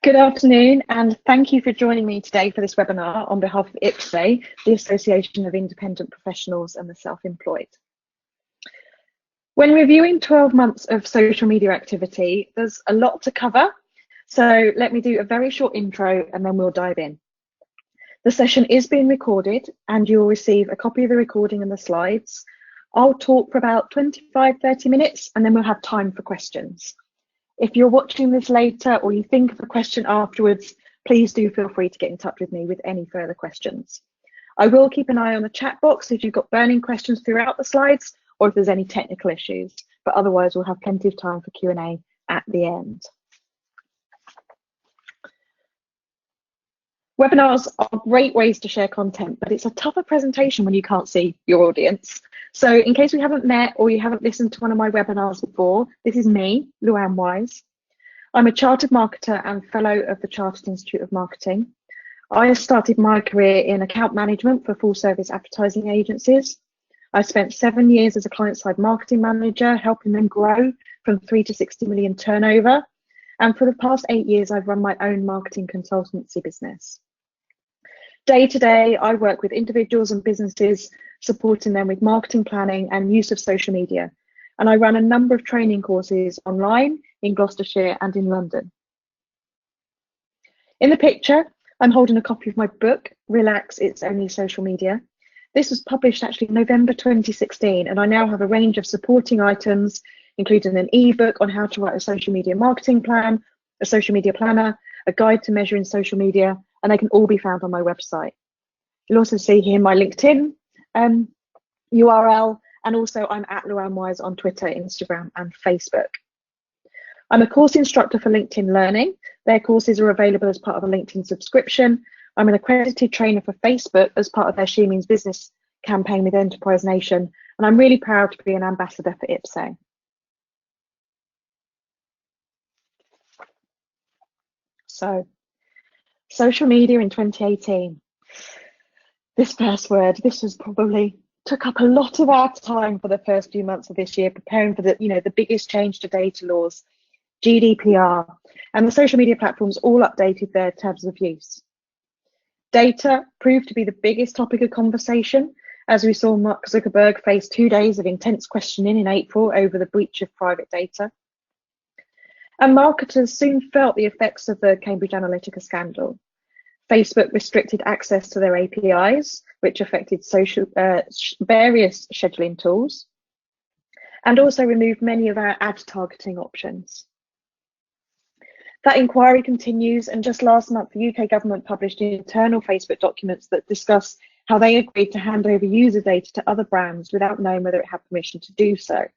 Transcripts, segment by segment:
Good afternoon, and thank you for joining me today for this webinar on behalf of IPSE, the Association of Independent Professionals and the Self-Employed. When reviewing 12 months of social media activity, there's a lot to cover, so let me do a very short intro and then we'll dive in. The session is being recorded and you'll receive a copy of the recording and the slides. I'll talk for about 25-30 minutes and then we'll have time for questions. If you're watching this later or you think of a question afterwards, please do feel free to get in touch with me with any further questions. I will keep an eye on the chat box if you've got burning questions throughout the slides or if there's any technical issues, but otherwise we'll have plenty of time for Q&A at the end. Webinars are great ways to share content, but it's a tougher presentation when you can't see your audience. So in case we haven't met or you haven't listened to one of my webinars before, this is me, Lou-Anne Wise. I'm a chartered marketer and fellow of the Chartered Institute of Marketing. I started my career in account management for full service advertising agencies. I spent 7 years as a client-side marketing manager, helping them grow from 3 to 60 million turnover. And for the past 8 years, I've run my own marketing consultancy business. Day to day, I work with individuals and businesses, supporting them with marketing planning and use of social media. And I run a number of training courses online in Gloucestershire and in London. In the picture, I'm holding a copy of my book, Relax, It's Only Social Media. This was published actually in November 2016, and I now have a range of supporting items, including an ebook on how to write a social media marketing plan, a social media planner, a guide to measuring social media, and they can all be found on my website. You'll also see here my LinkedIn URL, and also I'm at Lou-Anne Wise on Twitter, Instagram, and Facebook. I'm a course instructor for LinkedIn Learning. Their courses are available as part of a LinkedIn subscription. I'm an accredited trainer for Facebook as part of their She Means Business campaign with Enterprise Nation, and I'm really proud to be an ambassador for IPSE. So, social media in 2018. This first word, this was probably took up a lot of our time for the first few months of this year, preparing for the biggest change to data laws, GDPR, and the social media platforms all updated their terms of use. Data proved to be the biggest topic of conversation, as we saw Mark Zuckerberg face 2 days of intense questioning in April over the breach of private data. And marketers soon felt the effects of the Cambridge Analytica scandal. Facebook restricted access to their APIs, which affected various scheduling tools, and also removed many of our ad targeting options. That inquiry continues, and just last month, the UK government published internal Facebook documents that discuss how they agreed to hand over user data to other brands without knowing whether it had permission to do so.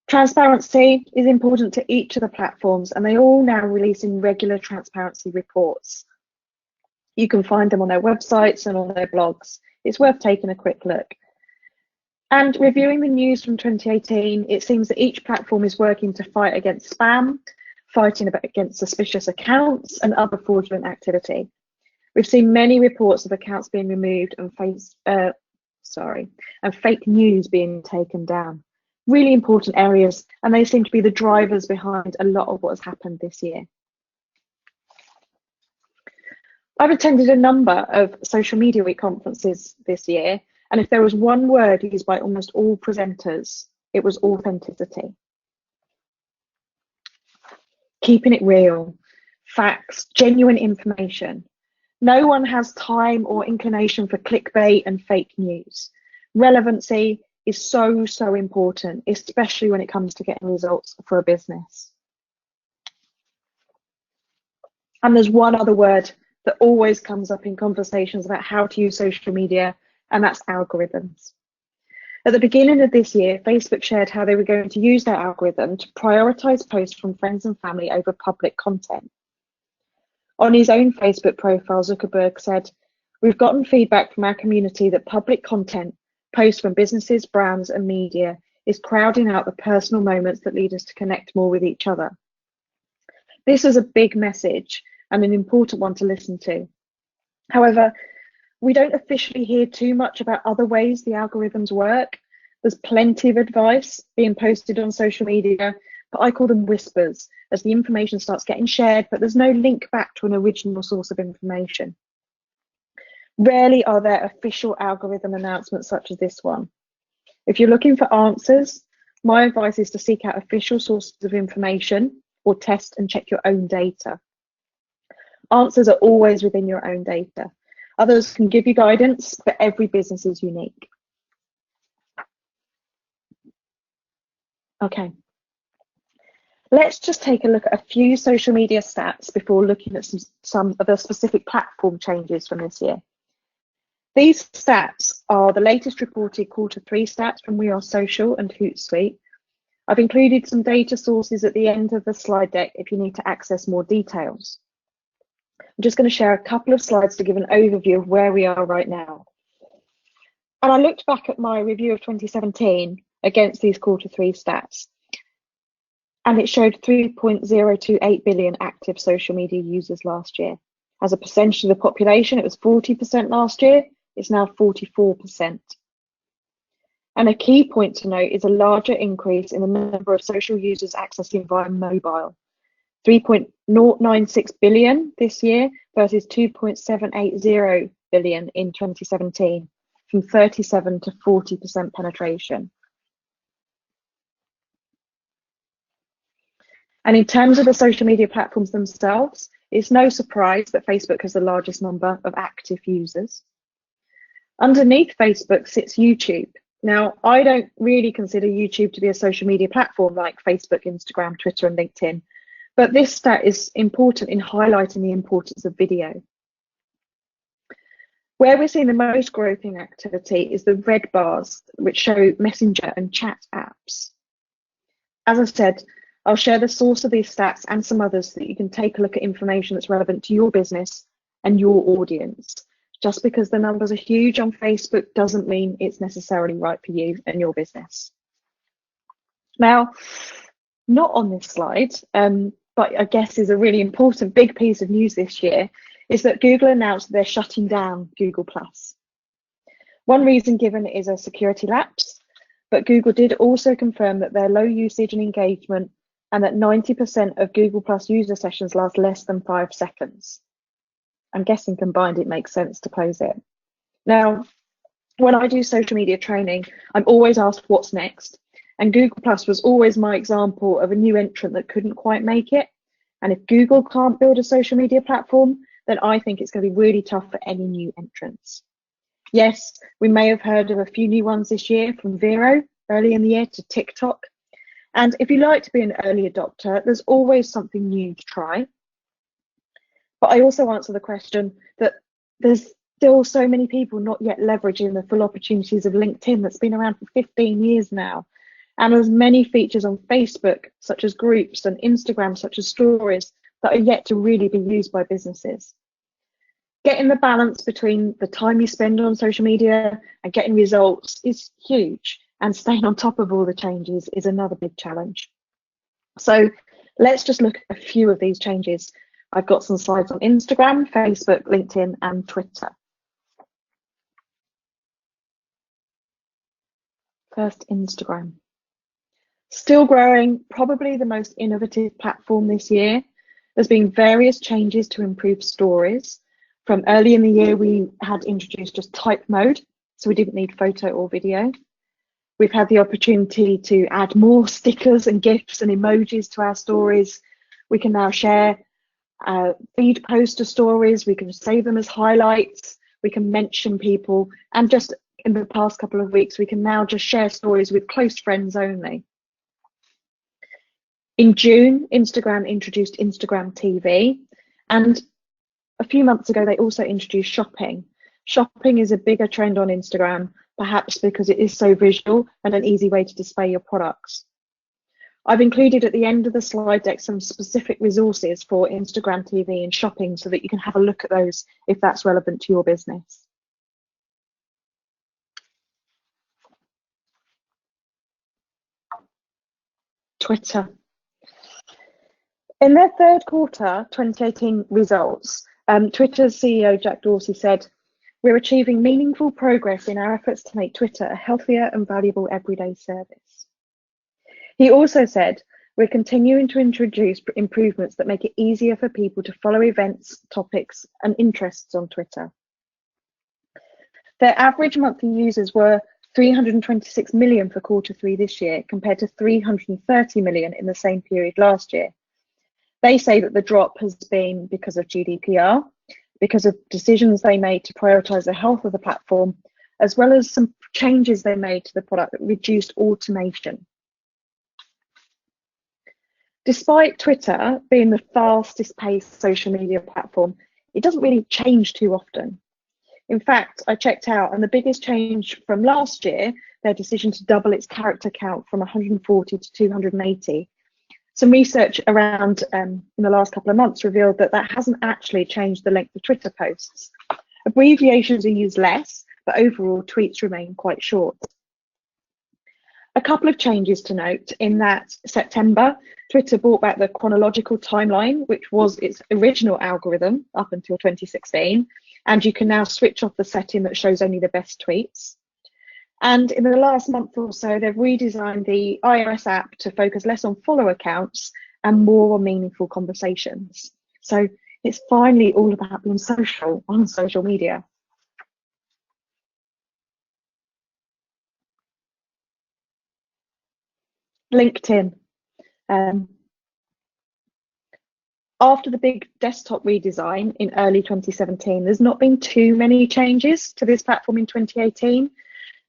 Transparency is important to each of the platforms, and they all now releasing regular transparency reports. You can find them on their websites and on their blogs. It's worth taking a quick look. And reviewing the news from 2018, it seems that each platform is working to fight against spam, fighting against suspicious accounts and other fraudulent activity. We've seen many reports of accounts being removed and fake news being taken down. Really important areas, and they seem to be the drivers behind a lot of what has happened this year. I've attended a number of social media week conferences this year, and if there was one word used by almost all presenters, it was authenticity. Keeping it real, facts, genuine information. No one has time or inclination for clickbait and fake news. Relevancy is so important, especially when it comes to getting results for a business. And there's one other word that always comes up in conversations about how to use social media, and that's algorithms. At the beginning of this year, Facebook shared how they were going to use their algorithm to prioritize posts from friends and family over public content. On his own Facebook profile, Zuckerberg said, "We've gotten feedback from our community that public content, posts from businesses, brands, and media is crowding out the personal moments that lead us to connect more with each other." This was a big message and an important one to listen to. However, we don't officially hear too much about other ways the algorithms work. There's plenty of advice being posted on social media, but I call them whispers, as the information starts getting shared, but there's no link back to an original source of information. Rarely are there official algorithm announcements such as this one. If you're looking for answers, my advice is to seek out official sources of information or test and check your own data. Answers are always within your own data. Others can give you guidance, but every business is unique. Okay. Let's just take a look at a few social media stats before looking at some of the specific platform changes from this year. These stats are the latest reported Q3 stats from We Are Social and Hootsuite. I've included some data sources at the end of the slide deck if you need to access more details. I'm just going to share a couple of slides to give an overview of where we are right now. And I looked back at my review of 2017 against these Q3 stats, and it showed 3.028 billion active social media users last year. As a percentage of the population, it was 40% last year. It's now 44%. And a key point to note is a larger increase in the number of social users accessing via mobile. 3.096 billion this year versus 2.780 billion in 2017, from 37 to 40% penetration. And in terms of the social media platforms themselves, it's no surprise that Facebook has the largest number of active users. Underneath Facebook sits YouTube. Now, I don't really consider YouTube to be a social media platform like Facebook, Instagram, Twitter, and LinkedIn, but this stat is important in highlighting the importance of video. Where we're seeing the most growth in activity is the red bars, which show Messenger and chat apps. As I said, I'll share the source of these stats and some others so that you can take a look at information that's relevant to your business and your audience. Just because the numbers are huge on Facebook doesn't mean it's necessarily right for you and your business. Now, not on this slide, but I guess is a really important big piece of news this year, is that Google announced that they're shutting down Google+. One reason given is a security lapse, but Google did also confirm that their low usage and engagement and that 90% of Google+ user sessions last less than 5 seconds. I'm guessing combined it makes sense to close it. Now, when I do social media training, I'm always asked what's next. And Google+ was always my example of a new entrant that couldn't quite make it. And if Google can't build a social media platform, then I think it's going to be really tough for any new entrants. Yes, we may have heard of a few new ones this year, from Vero early in the year to TikTok. And if you like to be an early adopter, there's always something new to try. But I also answer the question that there's still so many people not yet leveraging the full opportunities of LinkedIn that's been around for 15 years now. And there's many features on Facebook, such as groups, and Instagram, such as stories, that are yet to really be used by businesses. Getting the balance between the time you spend on social media and getting results is huge, and staying on top of all the changes is another big challenge. So let's just look at a few of these changes. I've got some slides on Instagram, Facebook, LinkedIn, and Twitter. First, Instagram. Still growing, probably the most innovative platform this year. There's been various changes to improve stories. From early in the year, we had introduced just type mode, so we didn't need photo or video. We've had the opportunity to add more stickers and GIFs and emojis to our stories. We can now share feed poster stories, we can save them as highlights, we can mention people, and just in the past couple of weeks, we can now just share stories with close friends only. In June, Instagram introduced Instagram TV, and a few months ago, they also introduced shopping. Shopping is a bigger trend on Instagram, perhaps because it is so visual and an easy way to display your products. I've included at the end of the slide deck some specific resources for Instagram TV and shopping so that you can have a look at those if that's relevant to your business. Twitter. In their third quarter 2018 results, Twitter's CEO Jack Dorsey said, "We're achieving meaningful progress in our efforts to make Twitter a healthier and valuable everyday service." He also said, We're continuing to introduce improvements that make it easier for people to follow events, topics, and interests on Twitter. Their average monthly users were 326 million for Q3 this year, compared to 330 million in the same period last year. They say that the drop has been because of GDPR, because of decisions they made to prioritise the health of the platform, as well as some changes they made to the product that reduced automation. Despite Twitter being the fastest paced social media platform, it doesn't really change too often. In fact, I checked out, and the biggest change from last year, their decision to double its character count from 140 to 280. Some research around in the last couple of months revealed that that hasn't actually changed the length of Twitter posts. Abbreviations are used less, but overall tweets remain quite short. A couple of changes to note in that September, Twitter brought back the chronological timeline, which was its original algorithm up until 2016, and you can now switch off the setting that shows only the best tweets. And in the last month or so, they've redesigned the iOS app to focus less on follow accounts and more on meaningful conversations. So it's finally all about being social on social media. LinkedIn. After the big desktop redesign in early 2017, there's not been too many changes to this platform in 2018.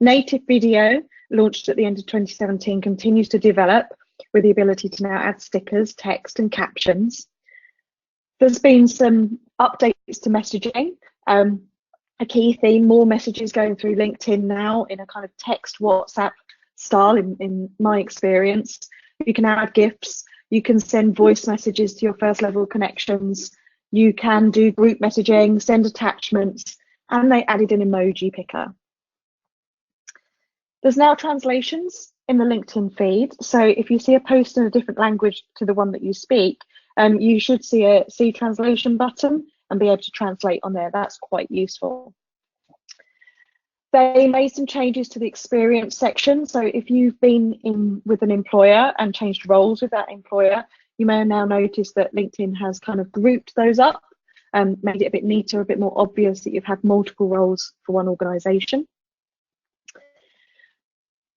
Native video, launched at the end of 2017, continues to develop with the ability to now add stickers, text, and captions. There's been some updates to messaging. A key theme, more messages going through LinkedIn now in a kind of text WhatsApp style, in my experience. You can add GIFs, you can send voice messages to your first level connections, you can do group messaging, send attachments, and they added an emoji picker. There's now translations in the LinkedIn feed. So if you see a post in a different language to the one that you speak, you should see a See Translation button and be able to translate on there. That's quite useful. They made some changes to the experience section. So if you've been in with an employer and changed roles with that employer, you may now notice that LinkedIn has kind of grouped those up and made it a bit neater, a bit more obvious that you've had multiple roles for one organisation.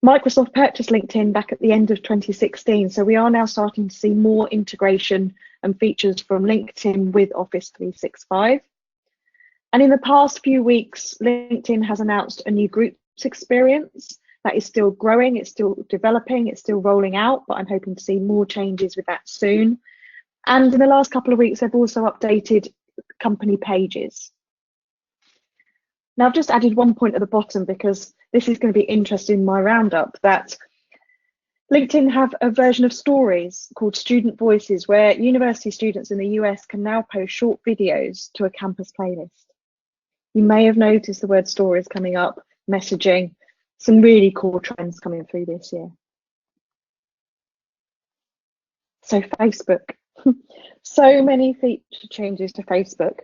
Microsoft purchased LinkedIn back at the end of 2016, so we are now starting to see more integration and features from LinkedIn with Office 365. And in the past few weeks, LinkedIn has announced a new groups experience that is still growing, it's still developing, it's still rolling out, but I'm hoping to see more changes with that soon. And in the last couple of weeks, they've also updated company pages. Now, I've just added one point at the bottom because this is going to be interesting in my roundup, that LinkedIn have a version of stories called Student Voices, where university students in the US can now post short videos to a campus playlist. You may have noticed the word stories coming up, messaging, some really cool trends coming through this year. So Facebook, so many feature changes to Facebook.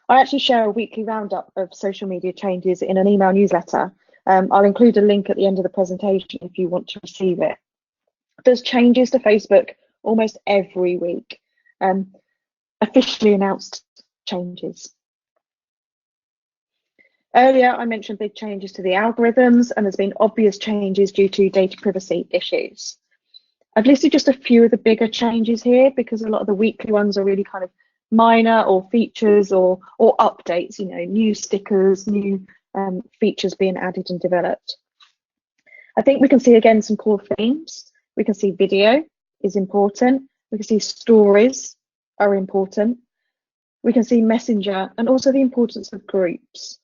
I actually share a weekly roundup of social media changes in an email newsletter. I'll include a link at the end of the presentation if you want to receive it. There's changes to Facebook almost every week. Officially announced changes. Earlier, I mentioned big changes to the algorithms, and there's been obvious changes due to data privacy issues. I've listed just a few of the bigger changes here because a lot of the weekly ones are really kind of minor or features or updates, you know, new stickers, new features being added and developed. I think we can see again some core themes. We can see video is important. We can see stories are important. We can see Messenger and also the importance of groups.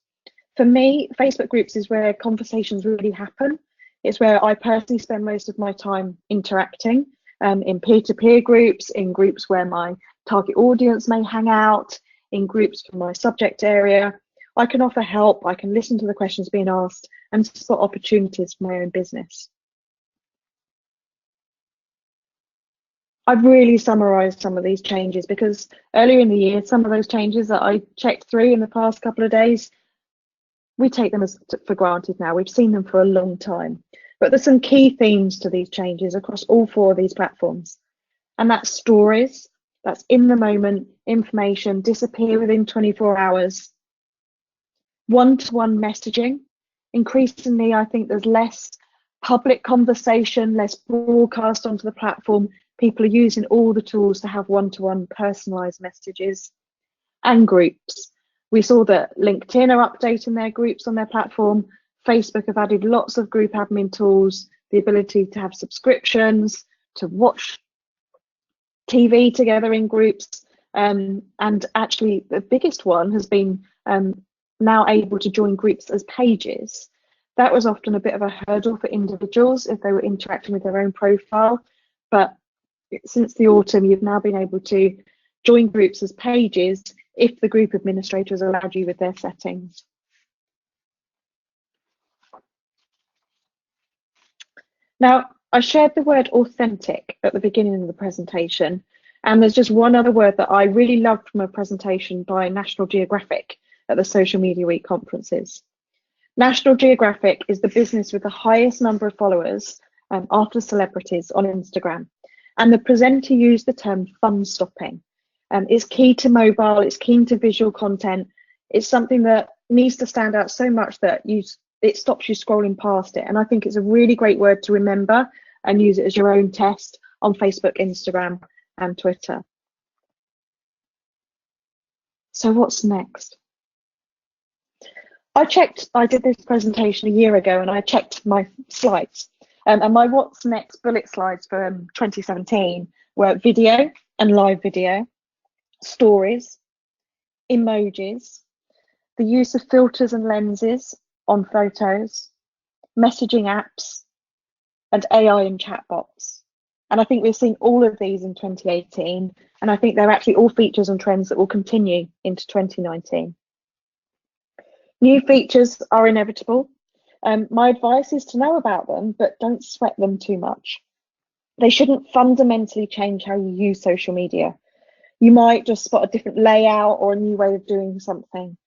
For me, Facebook groups is where conversations really happen. It's where I personally spend most of my time interacting in peer-to-peer groups, in groups where my target audience may hang out, in groups from my subject area. I can offer help, I can listen to the questions being asked and spot opportunities for my own business. I've really summarised some of these changes because earlier in the year, some of those changes that I checked through in the past couple of days, we take them for granted now. We've seen them for a long time. But there's some key themes to these changes across all four of these platforms. And that's stories, that's in the moment information, disappear within 24 hours. One-to-one messaging. Increasingly, I think there's less public conversation, less broadcast onto the platform. People are using all the tools to have one-to-one personalized messages. And groups. We saw that LinkedIn are updating their groups on their platform. Facebook have added lots of group admin tools, the ability to have subscriptions, to watch TV together in groups. And actually, the biggest one has been now able to join groups as pages. That was often a bit of a hurdle for individuals if they were interacting with their own profile. But since the autumn, you've now been able to join groups as pages if the group administrator has allowed you with their settings. Now, I shared the word authentic at the beginning of the presentation, and there's just one other word that I really loved from a presentation by National Geographic at the Social Media Week conferences. National Geographic is the business with the highest number of followers after celebrities on Instagram. And the presenter used the term fun stopping. It's key to mobile, it's key to visual content. It's something that needs to stand out so much that it stops you scrolling past it. And I think it's a really great word to remember and use it as your own test on Facebook, Instagram, and Twitter. So what's next? I did this presentation a year ago and I checked my slides. And my what's next bullet slides for 2017 were video and live video, stories, emojis, the use of filters and lenses on photos, messaging apps, and AI and chatbots. And I think we're seeing all of these in 2018. And I think they're actually all features and trends that will continue into 2019. New features are inevitable. My advice is to know about them, but don't sweat them too much. They shouldn't fundamentally change how you use social media. You might just spot a different layout or a new way of doing something.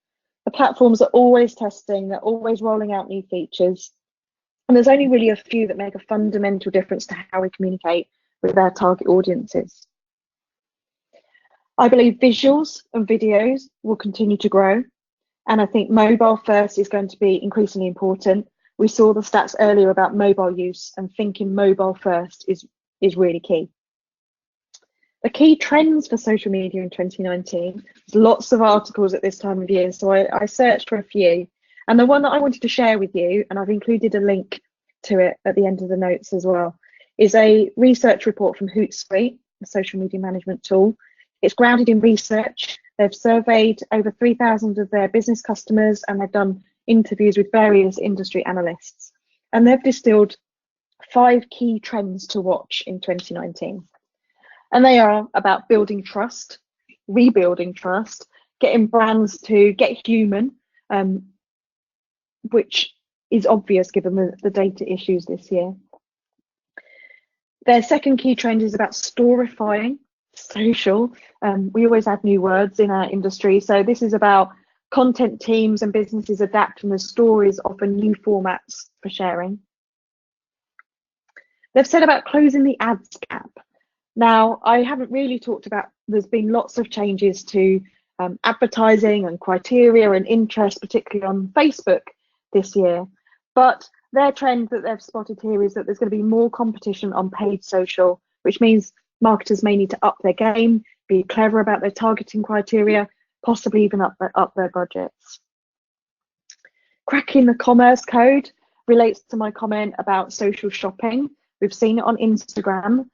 The platforms are always testing, they're always rolling out new features. And there's only really a few that make a fundamental difference to how we communicate with our target audiences. I believe visuals and videos will continue to grow. And I think mobile first is going to be increasingly important. We saw the stats earlier about mobile use, and thinking mobile first is really key. The key trends for social media in 2019, there's lots of articles at this time of year, so I searched for a few. And the one that I wanted to share with you, and I've included a link to it at the end of the notes as well, is a research report from Hootsuite, a social media management tool. It's grounded in research. They've surveyed over 3,000 of their business customers and they've done interviews with various industry analysts. And they've distilled 5 key trends to watch in 2019. And they are about building trust, rebuilding trust, getting brands to get human, which is obvious given the data issues this year. Their second key trend is about storifying social. We always add new words in our industry. So this is about content teams and businesses adapting the stories, offer new formats for sharing. They've said about closing the ads gap. Now, I haven't really talked about, there's been lots of changes to advertising and criteria and interest, particularly on Facebook this year. But their trend that they've spotted here is that there's going to be more competition on paid social, which means marketers may need to up their game, be clever about their targeting criteria, possibly even up their budgets. Cracking the commerce code relates to my comment about social shopping. We've seen it on Instagram.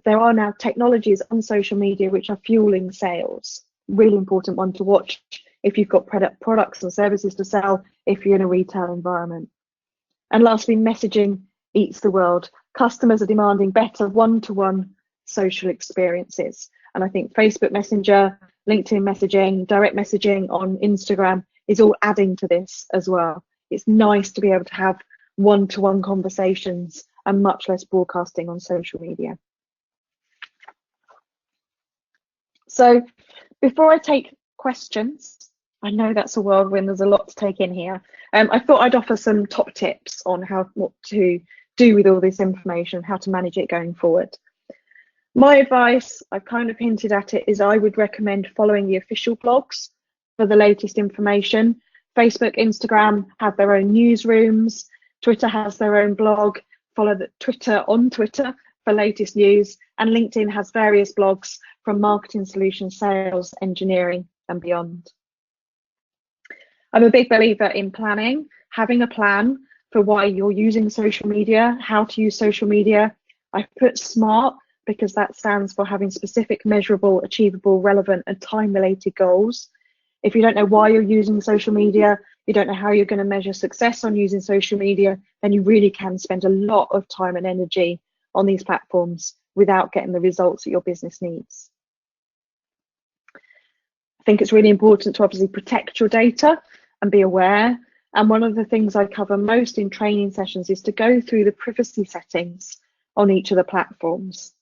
There are now technologies on social media which are fueling sales. Really important one to watch if you've got products and services to sell, if you're in a retail environment. And lastly, messaging eats the world. Customers are demanding better one-to-one social experiences. And I think Facebook Messenger, LinkedIn messaging, direct messaging on Instagram is all adding to this as well. It's nice to be able to have one-to-one conversations and much less broadcasting on social media. So before I take questions, I know that's a whirlwind, there's a lot to take in here. I thought I'd offer some top tips on what to do with all this information, how to manage it going forward. My advice, I've kind of hinted at it, is I would recommend following the official blogs for the latest information. Facebook, Instagram have their own newsrooms. Twitter has their own blog. Follow the Twitter on Twitter for latest news. And LinkedIn has various blogs from marketing solutions, sales, engineering, and beyond. I'm a big believer in planning, having a plan for why you're using social media, how to use social media. I've put SMART because that stands for having specific, measurable, achievable, relevant, and time-related goals. If you don't know why you're using social media, you don't know how you're going to measure success on using social media, then you really can spend a lot of time and energy on these platforms without getting the results that your business needs. I think it's really important to obviously protect your data and be aware. And one of the things I cover most in training sessions is to go through the privacy settings on each of the platforms.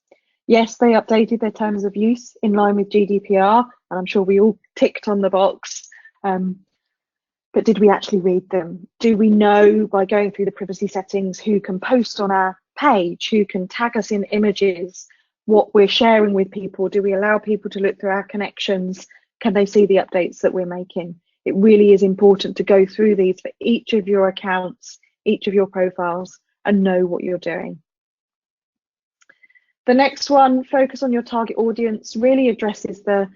Yes, they updated their terms of use in line with GDPR, and I'm sure we all ticked on the box. But did we actually read them? Do we know by going through the privacy settings who can post on our page, who can tag us in images, what we're sharing with people? Do we allow people to look through our connections? Can they see the updates that we're making? It really is important to go through these for each of your accounts, each of your profiles, and know what you're doing. The next one, focus on your target audience, really addresses the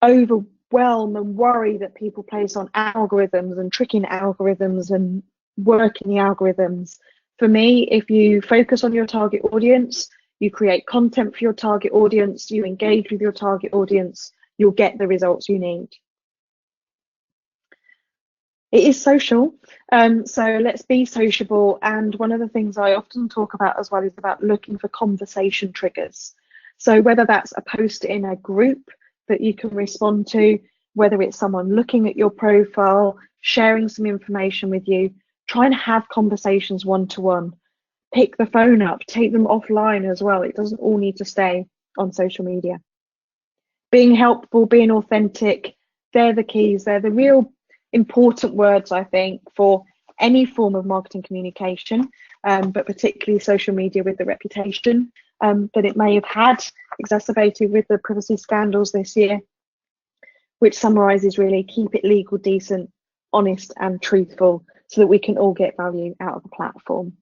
overwhelm and worry that people place on algorithms and tricking algorithms and working the algorithms. For me, if you focus on your target audience, you create content for your target audience, you engage with your target audience, you'll get the results you need. It is social, so let's be sociable. And one of the things I often talk about as well is about looking for conversation triggers. So whether that's a post in a group that you can respond to, whether it's someone looking at your profile, sharing some information with you, try and have conversations one-to-one. Pick the phone up, take them offline as well. It doesn't all need to stay on social media. Being helpful, being authentic, they're the keys. They're the real important words, I think, for any form of marketing communication, but particularly social media with the reputation that it may have had, exacerbated with the privacy scandals this year, which summarises really keep it legal, decent, honest and truthful so that we can all get value out of the platform.